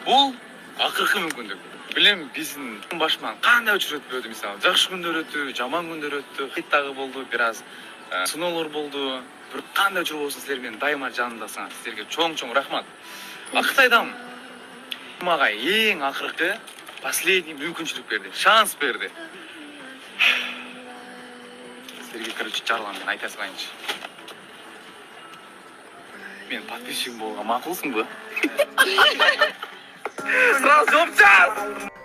Бул акыркы мүмкүндүк. Билем биздин башыман кандай учур өтпөдү, мисалы жакшы күндөр өттү, жаман күндөр өттү, дагы болду, бир аз сыноолор болду. Бир кандай учур болсун силер менин дайыма жанымдасыңар. Силерге чоң рахмат. Кытайдан мага эң акыркы последний мүмкүнчүлүк берди, шанс берди. Силерге, короче, чарламен айта салайынчы. Мен подписчигим болууга макулсуңбу? Сразу жооп жаз!